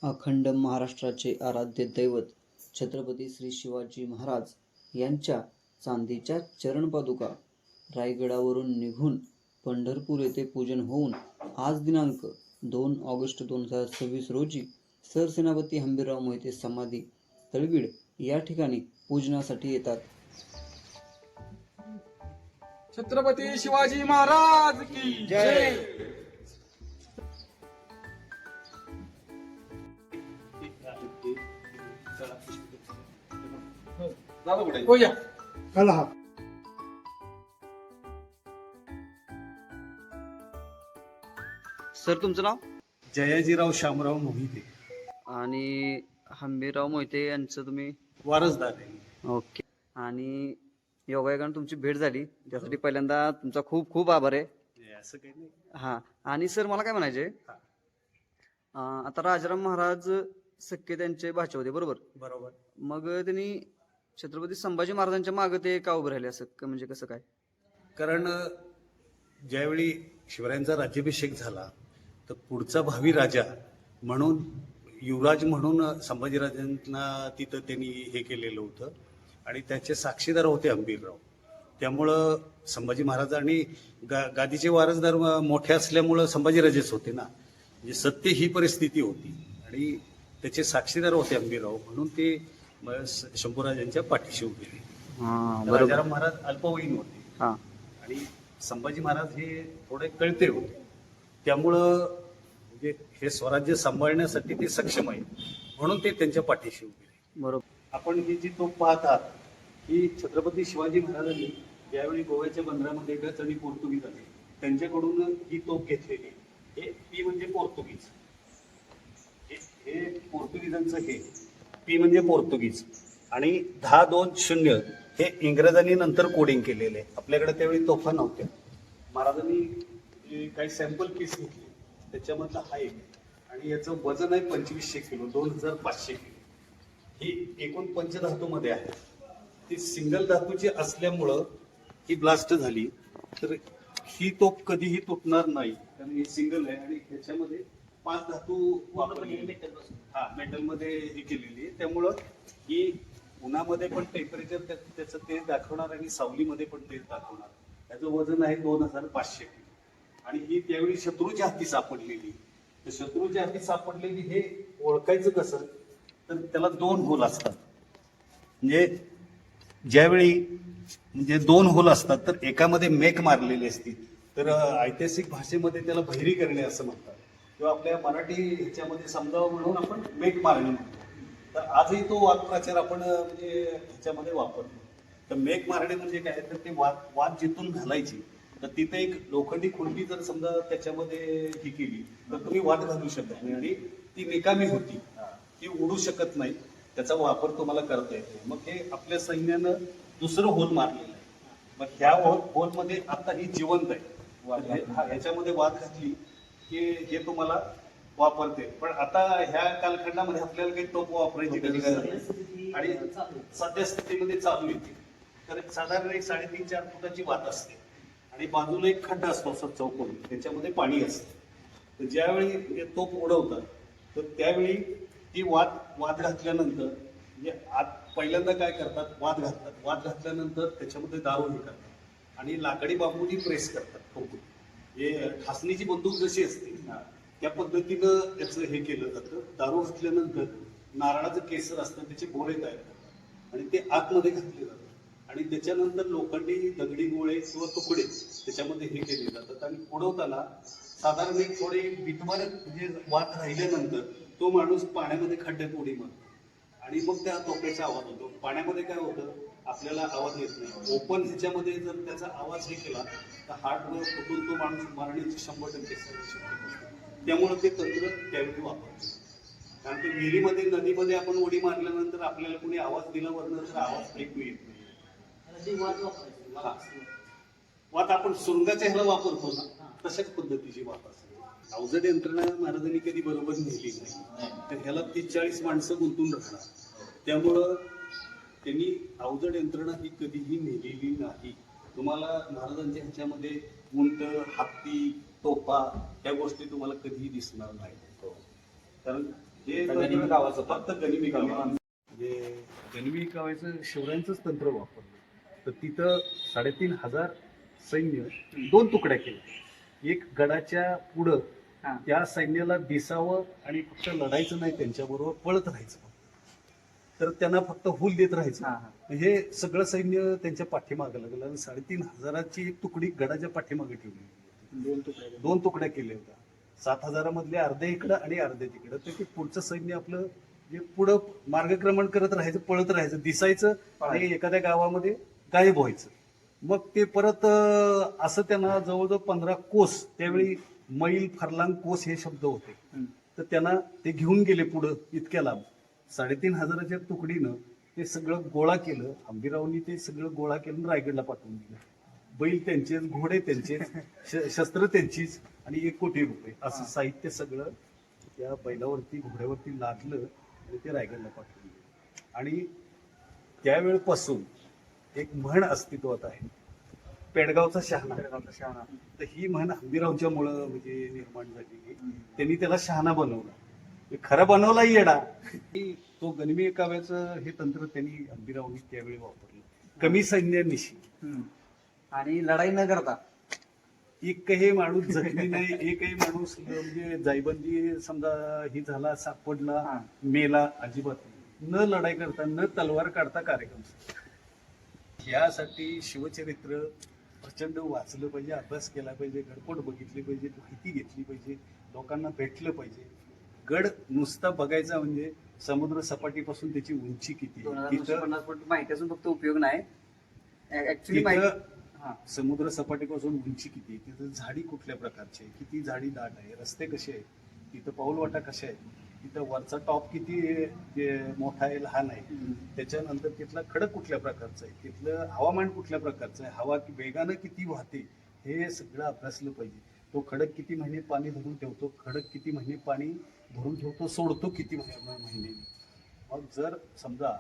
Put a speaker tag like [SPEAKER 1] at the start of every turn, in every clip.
[SPEAKER 1] अखंड महाराष्ट्राचे आराध्य दैवत छत्रपती श्री शिवाजी महाराज यांच्या चांदीच्या चरणपादुका रायगडावरून निघून पंढरपूर येथे पूजन होऊन आज दिनांक 2 ऑगस्ट 2026 रोजी सरसेनापती हंबीरराव मोहिते समाधी तळवीड या ठिकाणी पूजनासाठी येतात.
[SPEAKER 2] छत्रपती शिवाजी महाराज की जय. हो या.
[SPEAKER 1] सर, तुमचं नाव?
[SPEAKER 3] जयाजीराव शामराव मोहिते,
[SPEAKER 1] आणि हंबीरराव मोहिते यांचं तुम्ही
[SPEAKER 3] वारसदार आहे.
[SPEAKER 1] ओके. आणि योगायोगाने तुमची भेट झाली त्यासाठी पहिल्यांदा तुमचा खूप खूप आभार आहे.
[SPEAKER 3] असं काही नाही.
[SPEAKER 1] हा. आणि सर, मला काय म्हणायचे, आता राजाराम महाराज सख्खे त्यांचे भाचे होते, बरोबर?
[SPEAKER 3] बरोबर.
[SPEAKER 1] मग त्यांनी छत्रपती संभाजी महाराजांच्या मागे ते का उभे राहिले, असं म्हणजे कसं काय?
[SPEAKER 3] कारण ज्यावेळी शिवरायांचा राज्याभिषेक झाला तर पुढचा भावी राजा म्हणून, युवराज म्हणून संभाजीराजांना तिथं त्यांनी हे केलेलं होतं आणि त्याचे साक्षीदार होते हंबीरराव. त्यामुळं संभाजी महाराज आणि गादीचे वारसदार मोठे असल्यामुळं संभाजीराजेच होते ना, म्हणजे सत्य ही परिस्थिती होती आणि त्याचे साक्षीदार होते हंबीरराव, म्हणून ते शंभूराजांच्या पाठीशी उभे राहिले. राजाराम महाराज अल्पवयीन होते आणि संभाजी महाराज हे थोडे कळते होते, त्यामुळं म्हणजे हे स्वराज्य सांभाळण्यासाठी ते सक्षम आहे म्हणून ते त्यांच्या पाठीशी उभे राहिले.
[SPEAKER 1] बरोबर.
[SPEAKER 3] आपण ही जी तोफ पाहतात ही छत्रपती शिवाजी महाराजांनी ज्यावेळी गोव्याच्या बंदरामध्ये डच आणि पोर्तुगीज आले त्यांच्याकडून ही तोफ घेतलेली. हे पी म्हणजे पोर्तुगीज, हे पोर्तुगीजांचं, हे पी म्हणजे पोर्तुगीज, आणि 10-2-0 हे इंग्रजांनी नंतर कोडिंग केलेले आहे. आपल्याकडे त्यावेळी तोफा नव्हत्या. महाराजांनी काही सॅम्पल पीस घेतले, त्याच्यामधला हा एक, आणि याचं वजन आहे 2500 किलो, 2500 किलो. ही एकूण पंचधातूमध्ये आहे. ती सिंगल धातूची असल्यामुळं ही ब्लास्ट झाली तर ही तोफ कधीही तुटणार नाही, कारण ही सिंगल आहे आणि ह्याच्यामध्ये 5 धातू वापरलेले, मेटलमध्ये ही केलेली आहे. त्यामुळं ही उन्हामध्ये पण टेम्परेचर त्याचं तेच दाखवणार आणि सावलीमध्ये पण तेच दाखवणार. त्याचं वजन आहे 2500 किलो आणि ही त्यावेळी शत्रूच्या हाती सापडलेली. तर शत्रूच्या हाती सापडलेली हे ओळखायचं कसं, तर त्याला 2 होल असतात. म्हणजे ज्यावेळी म्हणजे 2 होल असतात तर एकामध्ये मेक मारलेली असते, तर ऐतिहासिक भाषेमध्ये त्याला बहिरी करणे असं म्हणतात, किंवा आपल्या मराठी ह्याच्यामध्ये समजावं म्हणून आपण मेक मारणे म्हणतो. तर आजही तो वाक्प्रचार आपण म्हणजे ह्याच्यामध्ये वापरतो. तर मेक मारणे म्हणजे काय, तर ते वाद जिथून घालायची, तर तिथे एक लोखंडी खुंटी जर समजा त्याच्यामध्ये ही केली तर तुम्ही वाद घालू शकत नाही आणि ती निकामी होती, ती उडू शकत नाही. त्याचा वापर तुम्हाला करता येतो. मग हे आपल्या सैन्यानं दुसरं होल मारलेलं आहे. मग ह्या होलमध्ये आता ही जिवंत आहे. ह्याच्यामध्ये वाद घातली की हे तुम्हाला वापरते. पण आता ह्या कालखंडामध्ये आपल्याला काही तोफ वापरायची गरज नाही आणि सध्या स्थितीमध्ये चालू येते. तर साधारण एक 3.5-4 फुटाची वात असते आणि बाजूला एक खड्डा असतो असं चौकोन, त्याच्यामध्ये पाणी असतं. तर ज्यावेळी तोफ उडवतात तर त्यावेळी ती वाद घातल्यानंतर म्हणजे पहिल्यांदा काय करतात, वाद घालतात. वाद घातल्यानंतर त्याच्यामध्ये दारू हे करतात आणि लाकडी बांबूनी प्रेस करतात. ठोकून हे ठासणीची बंदूक जशी असते त्या पद्धतीनं त्याचं हे केलं जातं. दारू घातल्यानंतर नारळाचं केसर असतं, त्याचे गोळे तयार करतात आणि ते आतमध्ये घातले जातात आणि त्याच्यानंतर लोखंडी दगडी गोळे किंवा तुकडे त्याच्यामध्ये हे केले जातात आणि उडवताना साधारण एक थोडे बिटमार म्हणजे वाद राहिल्यानंतर तो माणूस पाण्यामध्ये खड्ड्यात उडी मारतो आणि मग त्या तोफेचा आवाज होतो. पाण्यामध्ये काय होतं, आपल्याला आवाज येत नाही. ओपन ह्याच्यामध्ये जर त्याचा आवाज हे केला तर हार्टवर फुटून तो माणूस मरण्याची 100% शक्यता असते. त्यामुळे ते तंत्र त्यावेळी वापरतो. कारण ते विहिरीमध्ये, नदीमध्ये आपण उडी मारल्यानंतर आपल्याला कोणी आवाज दिला वरनं तर आवाज ऐकू येत नाही. वात आपण सुरुंगाच्या ह्याला वापरतो ना, तशाच पद्धतीची वात असते. अवजड यंत्रणा महाराजांनी कधी बरोबर नेली नाही, तर ह्याला 30-40 माणसं गुंतून राहणार. त्यामुळं त्यांनी अवजड यंत्रणा ही कधीही नेलेली नाही. तुम्हाला महाराजांच्या ह्याच्यामध्ये उंट, हत्ती, तोफा या गोष्टी तुम्हाला कधीही दिसणार नाही. कारण हे
[SPEAKER 2] गनिमी
[SPEAKER 3] तंत्र
[SPEAKER 2] कावाचं
[SPEAKER 3] फक्त गनिमी कावा म्हणजे गनिमी कावायचं शिवरायांचंच तंत्र वापरलं. तर तिथं 3,500 सैन्य 2 तुकड्या केल्या. एक गडाच्या पुढं
[SPEAKER 2] हा.
[SPEAKER 3] त्या सैन्याला दिसावं आणि फक्त लढायचं नाही, त्यांच्याबरोबर पळत राहायचं. तर त्यांना फक्त हुल देत राहायचं.
[SPEAKER 2] हा, हा.
[SPEAKER 3] हे सगळं सैन्य त्यांच्या पाठीमागं लागलं आणि 3,500ची एक तुकडी गडाच्या पाठीमागे ठेवली. 2 तुकड्या केल्या होत्या. 7,000 मधले अर्धे इकडं आणि अर्धे तिकडं. तर ते पुढचं सैन्य आपलं जे पुढं मार्गक्रमण करत राहायचं, पळत राहायचं, दिसायचं आणि एखाद्या गावामध्ये गायब व्हायचं. मग ते परत असं त्यांना जवळजवळ 15 कोस, त्यावेळी मैल फरलांग कोस हे शब्द होते. तर त्यांना ते घेऊन गेले पुढं इतक्या लांब. 3,500च्या तुकडीनं ते सगळं गोळा केलं. हंबीरावांनी ते सगळं गोळा केलं, रायगडला पाठवून दिलं. बैल त्यांचेच, घोडे त्यांचेच, शस्त्र त्यांचीच आणि 1 कोटी रुपये असं साहित्य सगळं त्या बैलावरती, घोड्यावरती लादलं आणि ते रायगडला पाठवून दिलं. आणि त्यावेळेपासून एक म्हण अस्तित्वात आहे, पेडगावचा शहाणा. तर ही म्हण हंबीरावच्यामुळं म्हणजे निर्माण झाली. त्यांनी त्याला शहाणा बनवला. खरं बनवलाही येडा. तो गनिमी काव्याचं हे तंत्र त्यांनी हंबीरावांनी त्यावेळी वापरलं, कमी सैन्यानिशी.
[SPEAKER 2] आणि लढाई न करता
[SPEAKER 3] एकही माणूस जखमी नाही, एकही माणूस म्हणजे जायबंदी समजा ही झाला, सापडला, मेला, अजिबात नाही. न लढाई करता, न तलवार काढता कार्यक्रम. यासाठी शिवचरित्र प्रचंड वाचलं पाहिजे, अभ्यास केला पाहिजे, गडकोट बघितली पाहिजे, माहिती घेतली पाहिजे, लोकांना भेटलं पाहिजे. गड नुसता बघायचा म्हणजे समुद्र सपाटीपासून त्याची उंची किती,
[SPEAKER 2] 2,950 फूट माहिती असून फक्त उपयोग नाही. ऍक्च्युली
[SPEAKER 3] समुद्र सपाटीपासून उंची किती, तिथं झाडी कुठल्या प्रकारची आहे, किती झाडी दाट आहे, रस्ते कसे आहेत, तिथं पाऊलवाटा कशा आहेत, तिथं वरचा टॉप किती मोठा आहे, लहान आहे, त्याच्यानंतर तिथला खडक कुठल्या प्रकारचा आहे, तिथलं हवामान कुठल्या प्रकारचं आहे, हवा वेगानं किती वाहते, हे सगळं अभ्यासलं पाहिजे. तो खडक किती महिने पाणी धरून ठेवतो, खडक किती महिने पाणी धरून ठेवतो, सोडतो किती महिने. मग जर समजा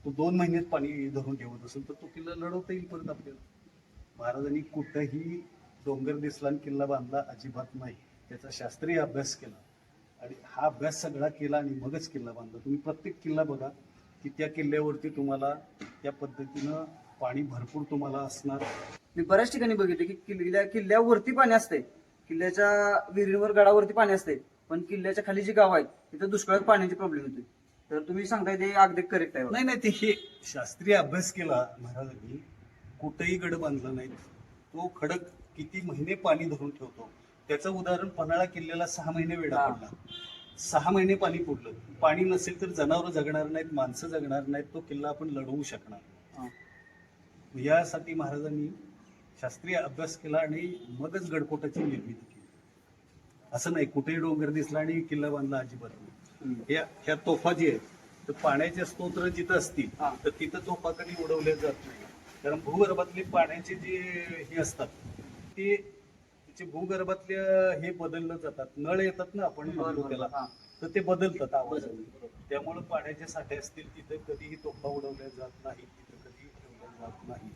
[SPEAKER 3] तो 2 महिन्यात पाणी धरून ठेवत असेल तर तो किल्ला लढवता येईल परत आपल्याला. महाराजांनी कुठंही डोंगर दिसला आणि किल्ला बांधला अजिबात नाही. त्याचा शास्त्रीय अभ्यास केला आणि हा अभ्यास सगळा केला आणि मगच किल्ला बांधला. तुम्ही प्रत्येक किल्ला बघा की त्या किल्ल्यावरती तुम्हाला त्या पद्धतीनं पाणी भरपूर तुम्हाला असणार.
[SPEAKER 2] मी बऱ्याच ठिकाणी बघितले की किल्ल्यावरती पाणी असते, किल्ल्याच्या विहिरीवर, गडावरती पाणी असते, पण किल्ल्याच्या खाली जी गाव आहेत तिथं दुष्काळात पाण्याची प्रॉब्लेम होते. तर तुम्ही सांगताय ते अगदी करेक्ट आहे.
[SPEAKER 3] नाही, ते हे शास्त्रीय अभ्यास केला महाराजांनी. कुठेही गड बांधला नाही. तो खडक किती महिने पाणी धरून ठेवतो त्याचं उदाहरण पन्हाळा किल्ल्याला 6 महिने वेढा पडला. 6 महिने पाणी पुरलं. पाणी नसेल तर जनावरं जगणार नाहीत, माणसं जगणार नाहीत, तो किल्ला आपण लढवू शकणार. यासाठी महाराजांनी शास्त्रीय अभ्यास केला आणि मगच गडकोटाची निर्मिती केली. असं नाही कुठेही डोंगर दिसला आणि किल्ला बांधला, अजिबात नाही. ह्या तोफा जी आहेत तर पाण्याचे स्तोत्र जिथं असतील तर तिथं तोफा कधी उडवल्या जात नाही. कारण भूगर्भातले पाण्याचे जे हे असतात ते भूगर्भातले हे बदललं जातात. नळ येतात ना आपण म्हणतो त्याला, तर ते बदलतात आवाज. त्यामुळे पाण्याचे साठे असतील तिथे कधीही तोफा उडवल्या जात नाही, तिथे कधीही ठेवल्या जात नाही.